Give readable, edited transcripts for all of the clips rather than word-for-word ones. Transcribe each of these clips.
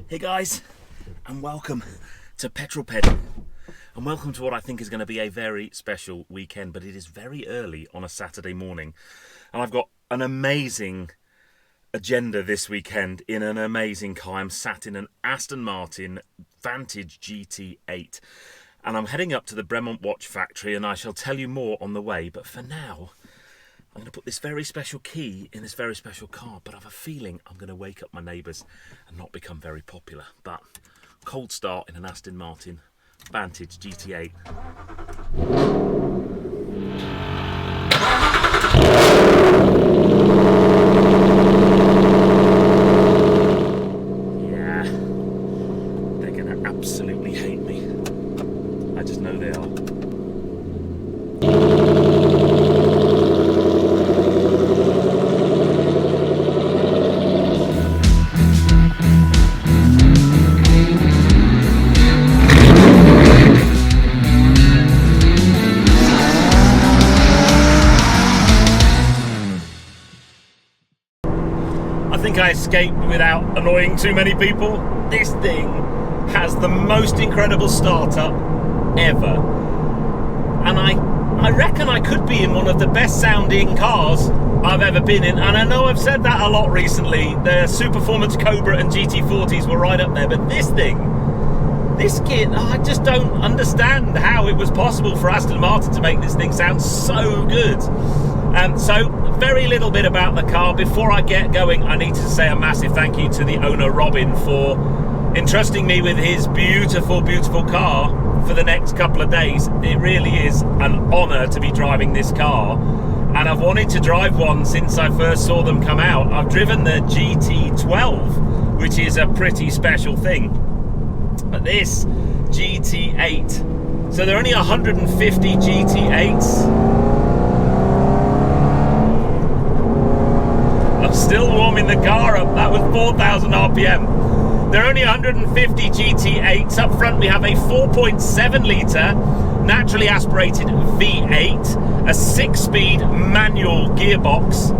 Hey guys, and welcome to Petrol, and welcome to what I think is going to be a very special weekend, but it is very early on a Saturday morning, and I've got an amazing agenda this weekend in an amazing car. I'm sat in an Aston Martin Vantage GT8, and I'm heading up to the Bremont watch factory, and I shall tell you more on the way, but for now I'm going to put this very special key in this very special car, but I have a feeling I'm going to wake up my neighbours and not become very popular. But cold start in an Aston Martin Vantage GT8. Yeah, they're going to absolutely hate me. I just know they are. I escaped without annoying too many people. This thing has the most incredible startup ever, and I reckon I could be in one of the best sounding cars I've ever been in. And I know I've said that a lot recently. The Superperformance Cobra and GT40s were right up there, but this kit, I just don't understand how it was possible for Aston Martin to make this thing sound so good. So very little bit about the car. Before I get going, I need to say a massive thank you to the owner, Robin, for entrusting me with his beautiful, beautiful car for the next couple of days. It really is an honour to be driving this car, and I've wanted to drive one since I first saw them come out. I've driven the GT12, which is a pretty special thing, but this GT8, so there are only 150 GT8s. Still warming the car up. That was 4,000 RPM. There are only 150 GT8s. Up front we have a 4.7 litre naturally aspirated V8, a 6-speed manual gearbox,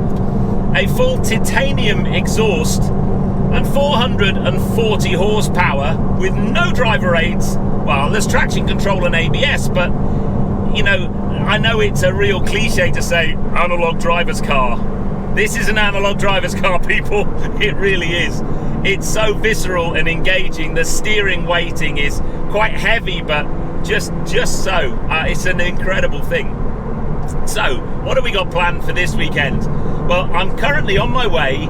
a full titanium exhaust, and 440 horsepower with no driver aids. Well, there's traction control and ABS, but you know, I know it's a real cliche to say analog driver's car. This is an analog driver's car, people. It really is. It's so visceral and engaging. The steering weighting is quite heavy, but just so. It's an incredible thing. So, what have we got planned for this weekend? Well, I'm currently on my way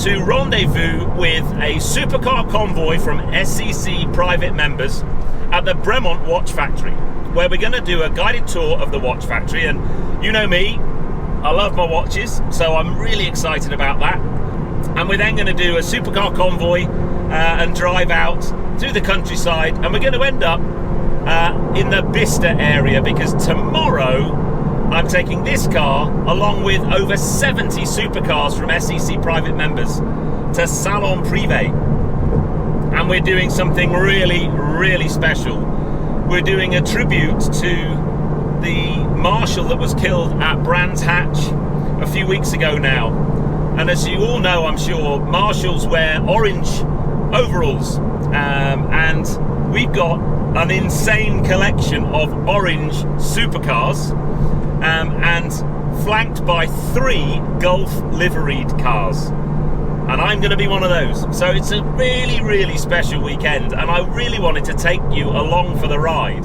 to rendezvous with a supercar convoy from SCC Private Members at the Bremont watch factory, where we're going to do a guided tour of the watch factory. And you know me, I love my watches, so I'm really excited about that. And we're then going to do a supercar convoy and drive out through the countryside, and we're going to end up in the Bicester area, because tomorrow I'm taking this car along with over 70 supercars from SCC Private Members to Salon Privé, and we're doing something really, really special. We're doing a tribute to the marshal that was killed at Brands Hatch a few weeks ago now. And as you all know, I'm sure, marshals wear orange overalls, and we've got an insane collection of orange supercars, and flanked by 3 Gulf liveried cars, and I'm going to be one of those. So it's a really, really special weekend, and I really wanted to take you along for the ride.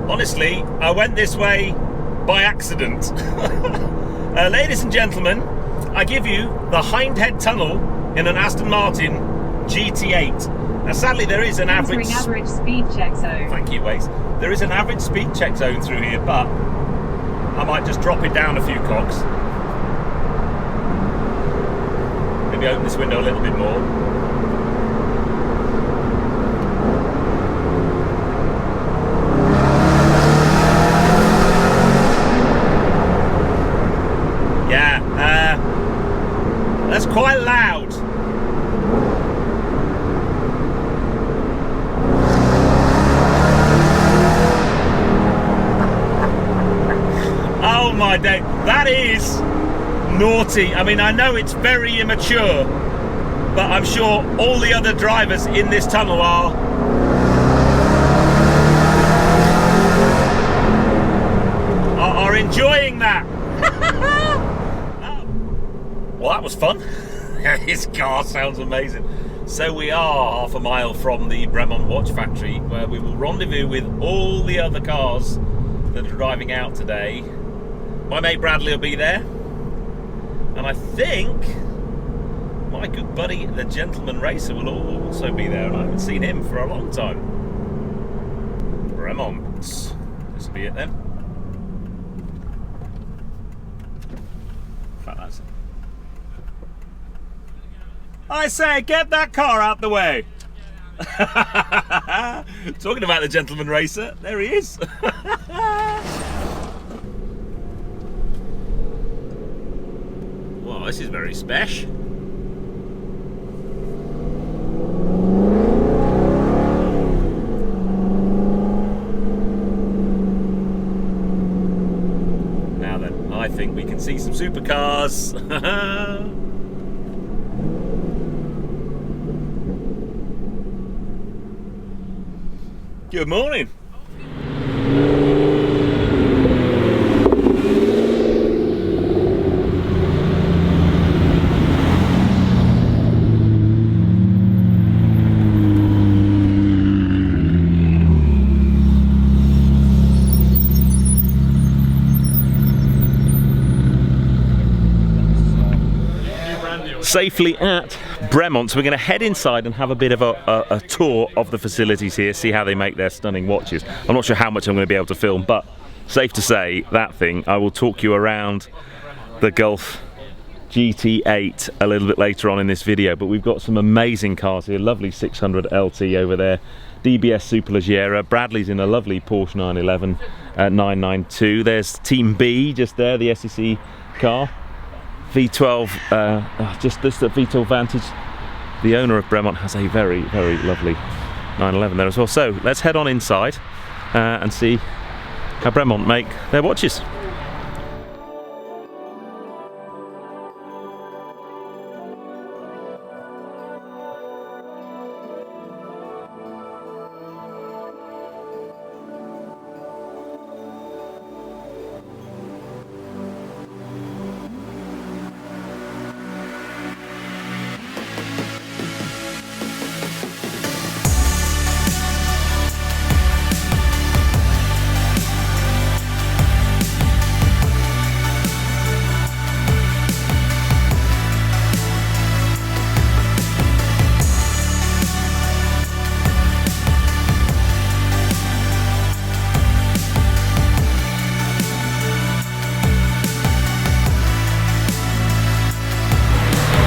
Honestly, I went this way by accident. Ladies and gentlemen, I give you the Hindhead Tunnel in an Aston Martin GT8. Now sadly there is an average speed check zone. Thank you, Waze. There is an average speed check zone through here, but I might just drop it down a few cogs. maybe open this window a little bit more. Yeah, that's quite loud. Oh my day, that is naughty. I mean, I know it's very immature, but I'm sure all the other drivers in this tunnel are enjoying that. Well, that was fun. His car sounds amazing. So we are half a mile from the Bremont watch factory, where we will rendezvous with all the other cars that are driving out today. My mate Bradley will be there, and I think my good buddy the Gentleman Racer will also be there, and I haven't seen him for a long time. Bremont. This will be it then. In fact, that's it. I say, get that car out the way. Talking about the Gentleman Racer, there he is. Well, this is very special. Now then, I think we can see some supercars. Good morning. Safely at Bremont, so we're going to head inside and have a bit of a tour of the facilities here, see how they make their stunning watches. I'm not sure how much I'm going to be able to film, but safe to say that thing, I will talk you around the Gulf GT8 a little bit later on in this video. But we've got some amazing cars here, lovely 600 LT over there, DBS Superleggera, Bradley's in a lovely Porsche 911 992, there's Team B just there, the SCC car. V12, just this V12 Vantage. The owner of Bremont has a very, very lovely 911 there as well. So let's head on inside and see how Bremont make their watches.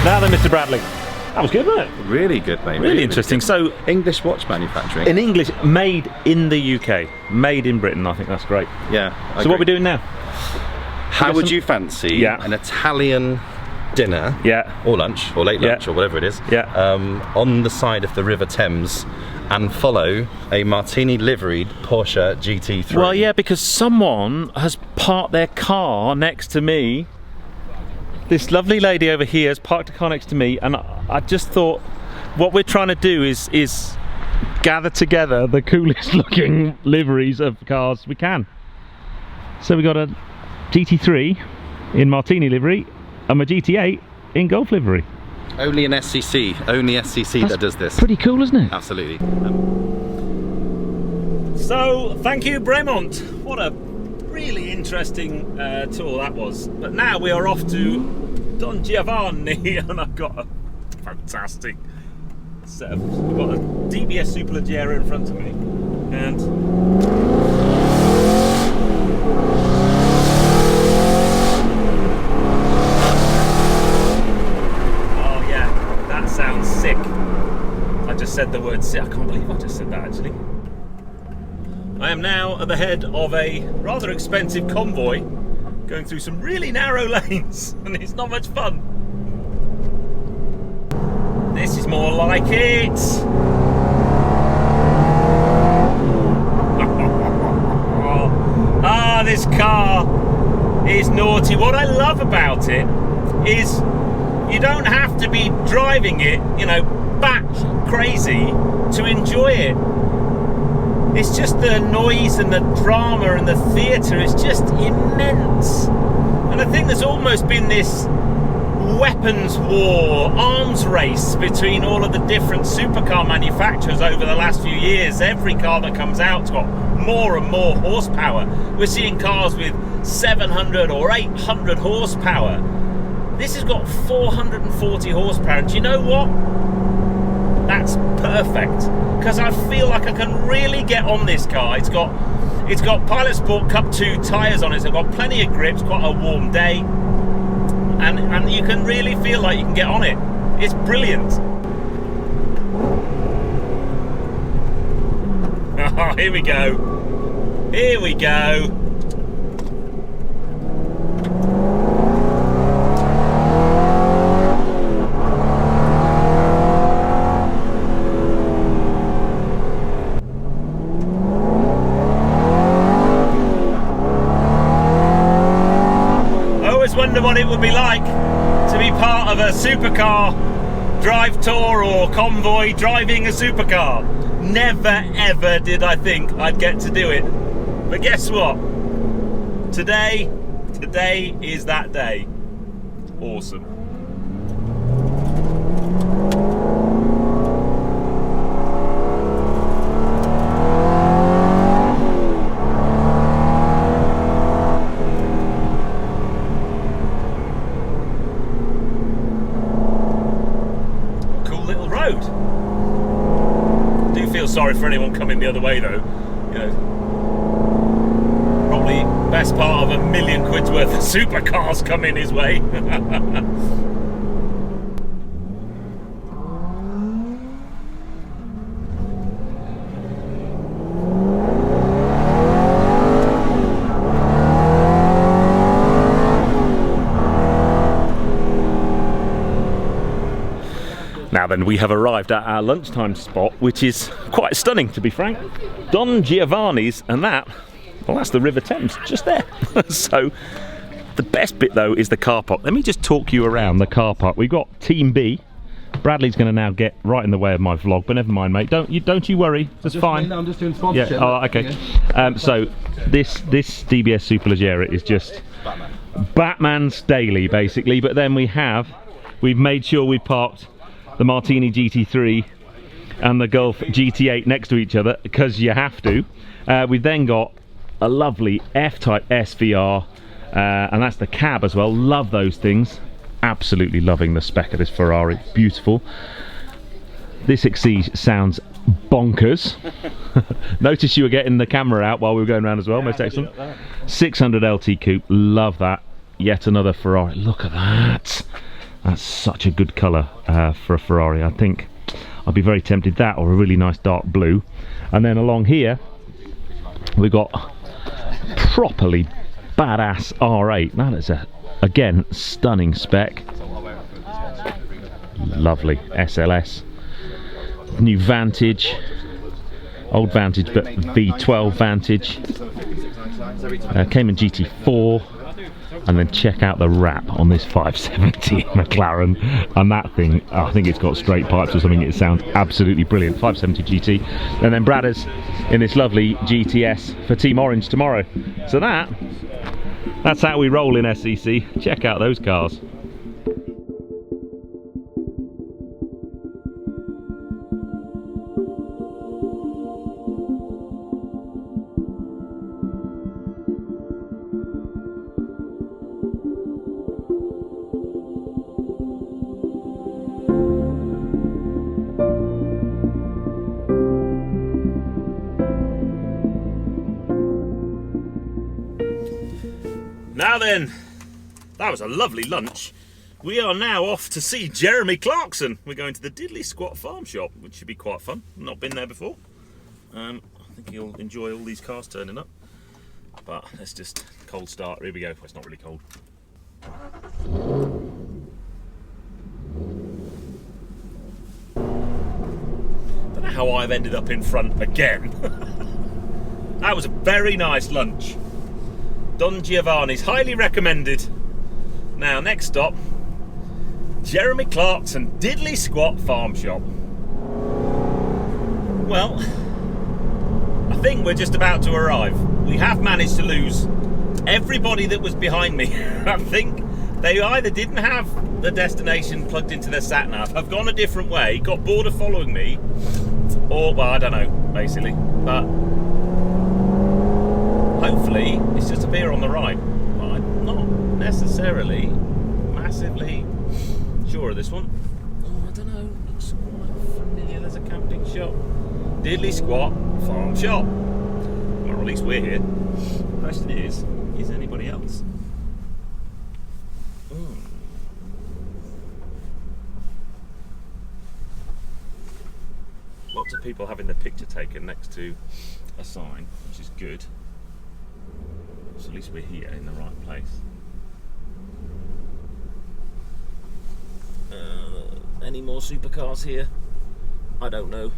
Now then, Mr. Bradley. That was good, wasn't it? Really good, mate. Really interesting. So, English watch manufacturing. in English, made in the UK, made in Britain. I think that's great. Yeah. So what are we doing now? How would you fancy an Italian dinner, or lunch, or late lunch, or whatever it is, on the side of the River Thames, and follow a martini liveried Porsche GT3? Well, yeah, because someone has parked their car next to me. This lovely lady over here has parked a car next to me, and I just thought what we're trying to do is gather together the coolest looking liveries of cars we can. So we got a GT3 in martini livery and my GT8 in Golf livery. Only an SCC, that does this. Pretty cool, isn't it? Absolutely. So thank you, Bremont. What a really interesting tour that was. But now we are off to Don Giovanni, and I've got a fantastic set of, we've got a DBS Superleggera in front of me, and oh yeah, That's it. I can't believe I just said that, actually. I am now at the head of a rather expensive convoy going through some really narrow lanes, and it's not much fun. This is more like it. Ah, this car is naughty. What I love about it is you don't have to be driving it, you know, bat crazy to enjoy it. It's just the noise and the drama and the theatre is just immense. And I think there's almost been this weapons war, arms race between all of the different supercar manufacturers over the last few years. Every car that comes out's got more and more horsepower. We're seeing cars with 700 or 800 horsepower. This has got 440 horsepower, and do you know what? That's perfect, because I feel like I can really get on this car. It's got Pilot Sport Cup 2 tyres on it, so it's got plenty of grips, quite a warm day, and you can really feel like you can get on it. It's brilliant. Oh, here we go. Here we go. Wonder what it would be like to be part of a supercar drive tour or convoy driving a supercar. Never ever did I think I'd get to do it, but guess what? Today is that day. Awesome. Sorry for anyone coming the other way though, you know, probably best part of £1 million worth of supercars coming his way. Now then, we have arrived at our lunchtime spot, which is quite stunning, to be frank. Don Giovanni's, and that, well, that's the River Thames, just there. So, the best bit though is the car park. Let me just talk you around the car park. We've got Team B. Bradley's going to now get right in the way of my vlog, but never mind, mate. Don't you worry. That's fine. I'm just doing sponsorship. Yeah. Oh, okay. So this DBS Superleggera is just Batman's daily, basically. But then we've made sure we've parked the Martini GT3 and the Golf GT8 next to each other, because you have to. We've then got a lovely F-Type SVR, and that's the cab as well. Love those things. Absolutely loving the spec of this Ferrari. Beautiful. This Exige sounds bonkers. Notice you were getting the camera out while we were going around as well. Yeah, most excellent. 600 LT Coupe. Love that. Yet another Ferrari. Look at that. That's such a good colour for a Ferrari. I think I'd be very tempted that, or a really nice dark blue. And then along here we've got properly badass R8. That is again stunning spec. Lovely SLS. New Vantage. Old Vantage, but V12 Vantage. Came in GT4. And then check out the wrap on this 570 McLaren, and that thing, I think it's got straight pipes or something. It sounds absolutely brilliant. 570 GT, and then Bradders in this lovely GTS for Team Orange tomorrow. So that's how we roll in SCC. Check out those cars. Now then, that was a lovely lunch. We are now off to see Jeremy Clarkson. We're going to the Diddley Squat Farm Shop, which should be quite fun. Not been there before. I think he'll enjoy all these cars turning up. But let's just cold start. Here we go. Well, it's not really cold. Don't know how I've ended up in front again. That was a very nice lunch. Don Giovanni's, highly recommended. Now, next stop, Jeremy Clarkson, Diddley Squat Farm Shop. Well, I think we're just about to arrive. We have managed to lose everybody that was behind me. I think they either didn't have the destination plugged into their sat-nav, have gone a different way, got bored of following me, or, well, I don't know, basically. But hopefully it's just up here on the right. But I'm not necessarily massively sure of this one. Oh, I don't know, looks quite familiar. There's a camping shop. Diddley Squat Farm Shop. Well, at least we're here. The question is anybody else? Lots of people having their picture taken next to a sign, which is good. So at least we're here in the right place. Any more supercars here? I don't know.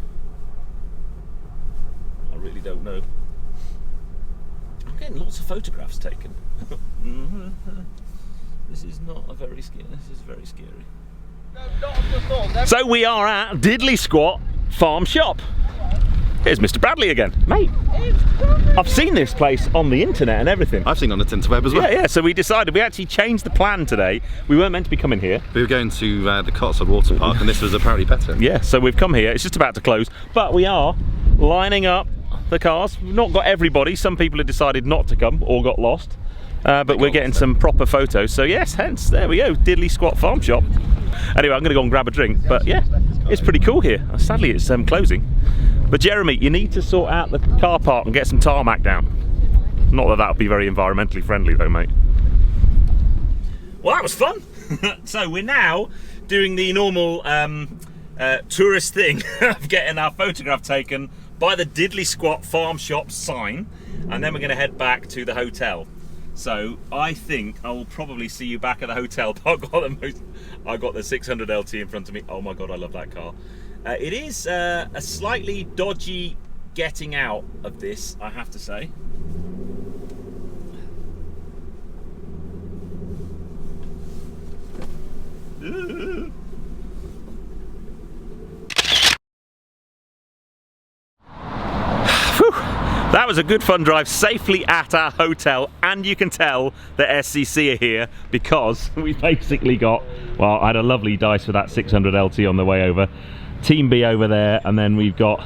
I really don't know. I'm getting lots of photographs taken. This is not a very scary. This is very scary. So we are at Diddley Squat Farm Shop. Here's Mr. Bradley again. Mate, I've seen this place on the internet and everything. I've seen it on the Tinterweb as well. Yeah, so we decided, we actually changed the plan today. We weren't meant to be coming here. We were going to the Cotswold Water Park and this was apparently better. Yeah, so we've come here. It's just about to close, but we are lining up the cars. We've not got everybody. Some people have decided not to come or got lost. But we're getting some proper photos. So yes, hence, there we go, Diddley Squat Farm Shop. Anyway, I'm going to go and grab a drink. But yeah, it's pretty cool here. Sadly, it's closing. But Jeremy, you need to sort out the car park and get some tarmac down. Not that that would be very environmentally friendly though, mate. Well, that was fun. So we're now doing the normal tourist thing of getting our photograph taken by the Diddley Squat Farm Shop sign, and then we're going to head back to the hotel. So I think I will probably see you back at the hotel. I've got the 600 LT in front of me. Oh my God, I love that car. It is a slightly dodgy getting out of this, I have to say. That was a good fun drive, safely at our hotel, and you can tell that SCC are here because we basically got, well, I had a lovely dice for that 600 LT on the way over, Team B over there, and then we've got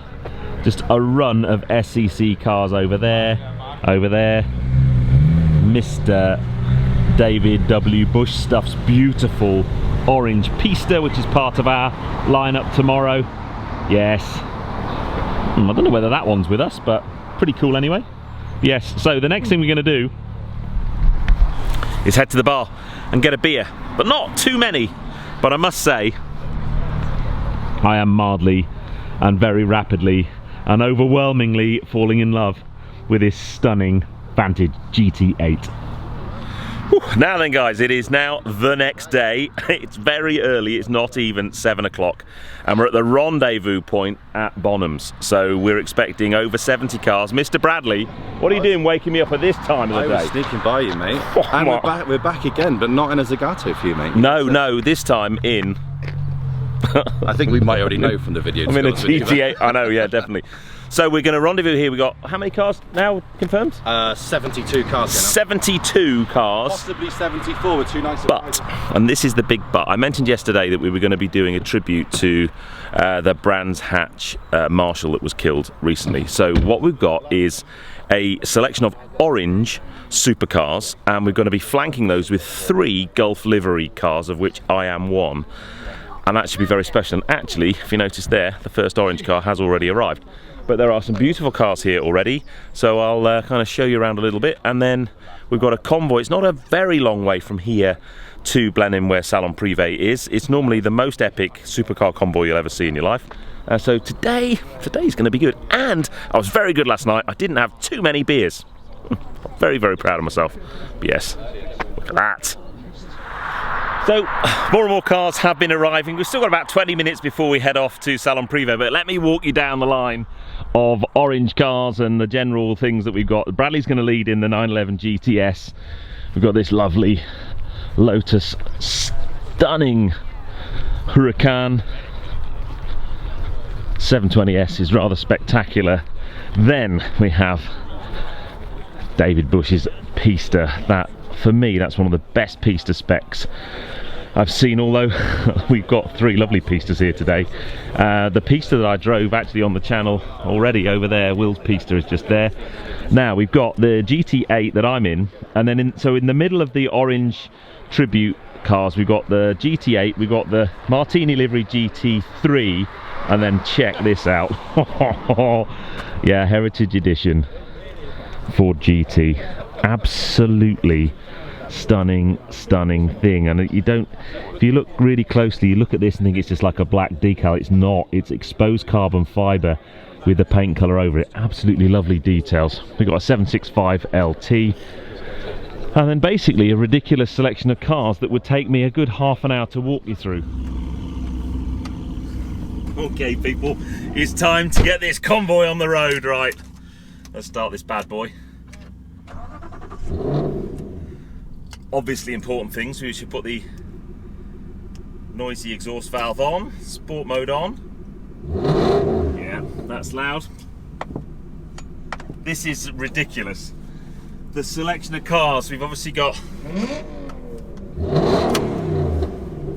just a run of SCC cars over there, Mr. David W. Bush stuff's beautiful orange Pista, which is part of our lineup tomorrow. Yes, I don't know whether that one's with us, but pretty cool anyway. Yes, so the next thing we're going to do is head to the bar and get a beer, but not too many. But I must say, I am mildly and very rapidly and overwhelmingly falling in love with this stunning Vantage GT8. Now then guys, it is now the next day. It's very early, it's not even 7 o'clock, and we're at the rendezvous point at Bonham's. So we're expecting over 70 cars. Mr. Bradley, what are you doing waking me up at this time of the day? I was sneaking by you, mate. And we're back again, but not in a Zagato for you, mate. No, this time in... I think we might already know from the video. I'm in a GT8, I know, yeah, definitely. So we're going to rendezvous here. We've got, how many cars now confirmed? 72 cars. 72 cars. Possibly 74 with 2 nights. But, and this is the big but, I mentioned yesterday that we were going to be doing a tribute to the Brands Hatch Marshal that was killed recently. So what we've got is a selection of orange supercars, and we're going to be flanking those with 3 Gulf livery cars, of which I am one. And that should be very special. And actually, if you notice there, the first orange car has already arrived. but there are some beautiful cars here already, so I'll kind of show you around a little bit. And then we've got a convoy. It's not a very long way from here to Blenheim, where Salon Privé is. It's normally the most epic supercar convoy you'll ever see in your life. So today's going to be good. And I was very good last night. I didn't have too many beers. Very, very proud of myself. But yes, look at that. So, more and more cars have been arriving. We've still got about 20 minutes before we head off to Salon Privé, but let me walk you down the line of orange cars and the general things that we've got. Bradley's going to lead in the 911 GTS. We've got this lovely Lotus, stunning Huracan. 720S is rather spectacular. Then we have David Bush's Pista. That, for me, that's one of the best Pista specs I've seen, although we've got three lovely Pistas here today. The Pista that I drove actually on the channel already over there, Will's Pista is just there. Now we've got the GT8 that I'm in, and then in the middle of the orange tribute cars we've got the GT8, we've got the Martini livery GT3, and then check this out. Yeah, Heritage Edition Ford GT. Absolutely stunning thing. And you don't, if you look really closely, you look at this and think it's just like a black decal. It's not. It's exposed carbon fiber with the paint color over it. Absolutely lovely details. We've got a 765 LT, and then basically a ridiculous selection of cars that would take me a good half an hour to walk you through. Okay people, it's time to get this convoy on the road, right? Let's start this bad boy. Obviously important things, we should put the noisy exhaust valve on, sport mode on. Yeah, that's loud. This is ridiculous. The selection of cars, we've obviously got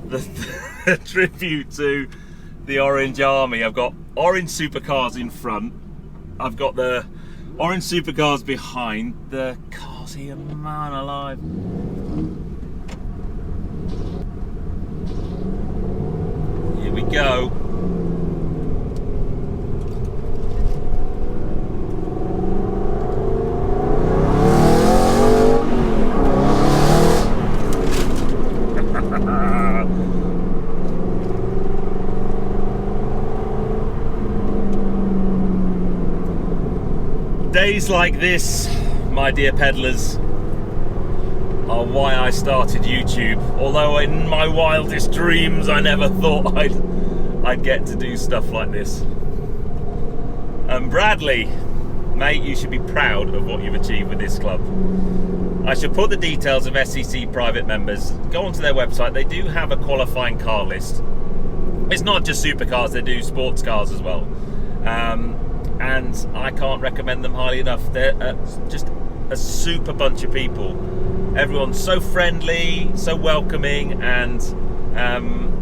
the tribute to the Orange Army. I've got orange supercars in front. I've got the orange supercars behind. The cars here, man alive. Here we go. Days like this, my dear peddlers, are why I started YouTube. Although in my wildest dreams I never thought I'd get to do stuff like this. And Bradley, mate, you should be proud of what you've achieved with this club. I should put the details of SCC Private Members. Go onto their website. They do have a qualifying car list. It's not just supercars, they do sports cars as well. And I can't recommend them highly enough. They're just a super bunch of people. Everyone's so friendly, so welcoming, and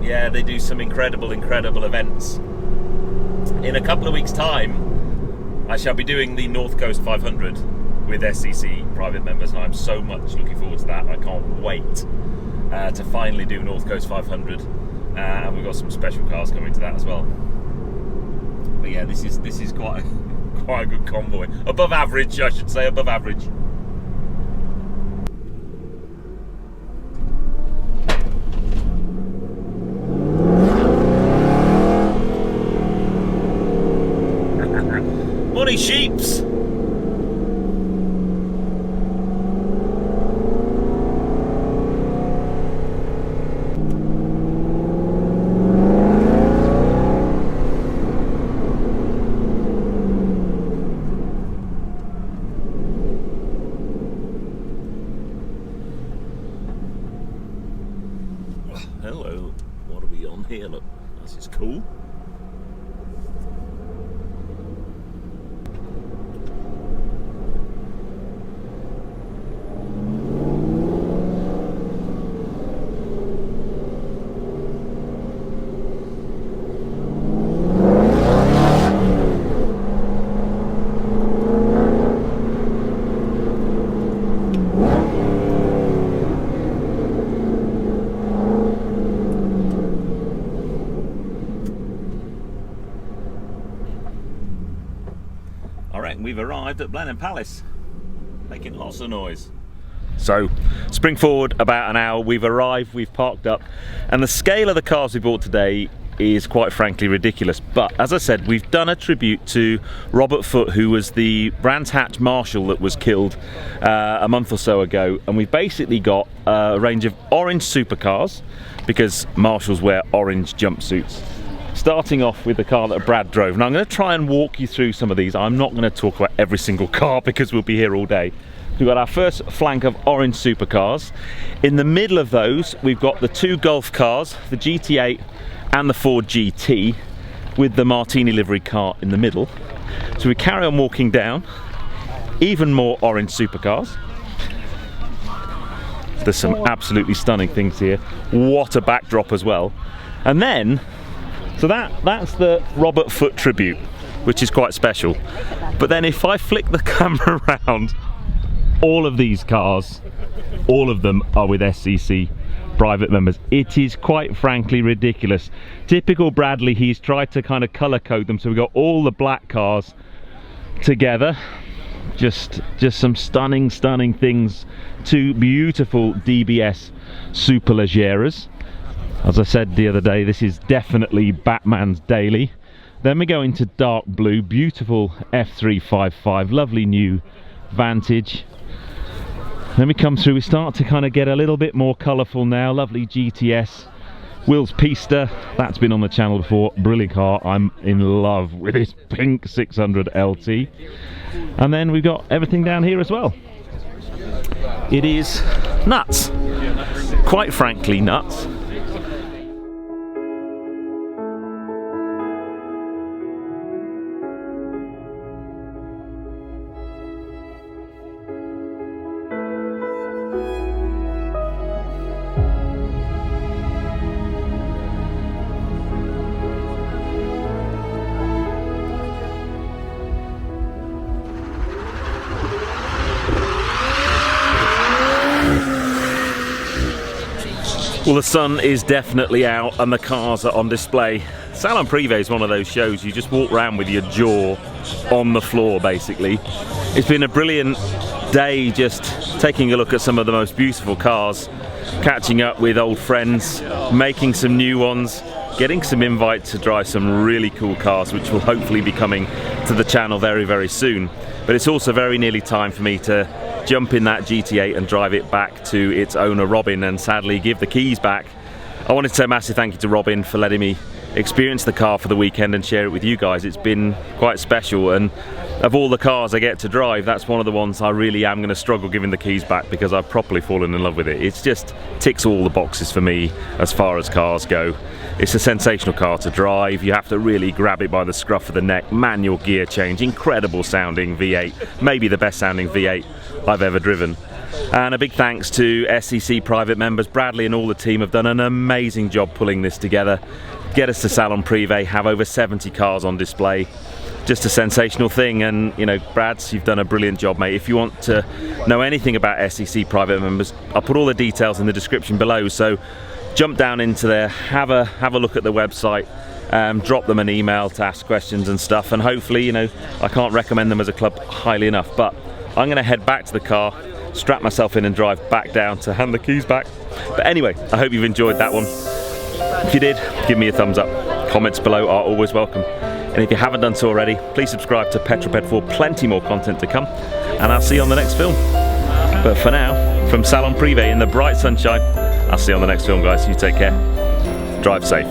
yeah, they do some incredible events. In a couple of weeks' time, I shall be doing the North Coast 500 with SCC Private Members, and I'm so much looking forward to that. I can't wait to finally do North Coast 500, and we've got some special cars coming to that as well. But yeah, this is quite a good convoy. Above average, I should say, above average. Morning, sheeps. Hello, what are we on here? Look, this is cool. we've arrived at Blenheim Palace, making lots of noise. So, spring forward about an hour, we've arrived, we've parked up, and the scale of the cars we bought today is quite frankly ridiculous. But as I said, we've done a tribute to Robert Foote, who was the Brands Hatch marshal that was killed a month or so ago, and we've basically got a range of orange supercars, because marshals wear orange jumpsuits. Starting off with the car that Brad drove. Now I'm going to try and walk you through some of these. I'm not going to talk about every single car because we'll be here all day. We've got our first flank of orange supercars. In the middle of those, we've got the two Golf cars, the GT8 and the Ford GT, with the Martini livery car in the middle. So we carry on walking down, even more orange supercars. There's some absolutely stunning things here. What a backdrop as well. And then, so that's the Robert Foote tribute, which is quite special. But then if I flick the camera around, all of these cars, all of them are with SCC Private Members. It is quite frankly ridiculous. Typical Bradley, he's tried to kind of colour code them, so we've got all the black cars together. Just some stunning things. Two beautiful DBS Superleggeras. As I said the other day, this is definitely Batman's daily. Then we go into dark blue, beautiful F355, lovely new Vantage. Then we come through, we start to kind of get a little bit more colourful now. Lovely GTS, Will's Pista, that's been on the channel before, brilliant car. I'm in love with this pink 600 LT. And then we've got everything down here as well. It is nuts, quite frankly nuts. Well, the sun is definitely out and the cars are on display. Salon Privé is one of those shows you just walk around with your jaw on the floor basically. It's been a brilliant day just taking a look at some of the most beautiful cars, catching up with old friends, making some new ones, getting some invites to drive some really cool cars which will hopefully be coming to the channel very soon. But it's also very nearly time for me to jump in that GT8 and drive it back to its owner Robin and sadly give the keys back. I wanted to say a massive thank you to Robin for letting me experience the car for the weekend and share it with you guys. It's been quite special, and of all the cars I get to drive, that's one of the ones I really am going to struggle giving the keys back because I've properly fallen in love with it. It's just ticks all the boxes for me as far as cars go. It's a sensational car to drive. You have to really grab it by the scruff of the neck. Manual gear change, incredible sounding V8, maybe the best sounding V8 I've ever driven. And a big thanks to SCC Private Members. Bradley and all the team have done an amazing job pulling this together. Get us to Salon Privé, have over 70 cars on display. Just a sensational thing, and you know, Brads, you've done a brilliant job, mate. If you want to know anything about SCC Private Members, I'll put all the details in the description below, so jump down into there, have a look at the website, drop them an email to ask questions and stuff, and hopefully, you know, I can't recommend them as a club highly enough, but I'm going to head back to the car, strap myself in and drive back down to hand the keys back. But anyway, I hope you've enjoyed that one. If you did, give me a thumbs up. Comments below are always welcome. And if you haven't done so already, please subscribe to Petrol for plenty more content to come. And I'll see you on the next film. But for now, from Salon Privé in the bright sunshine, I'll see you on the next film, guys. You take care. Drive safe.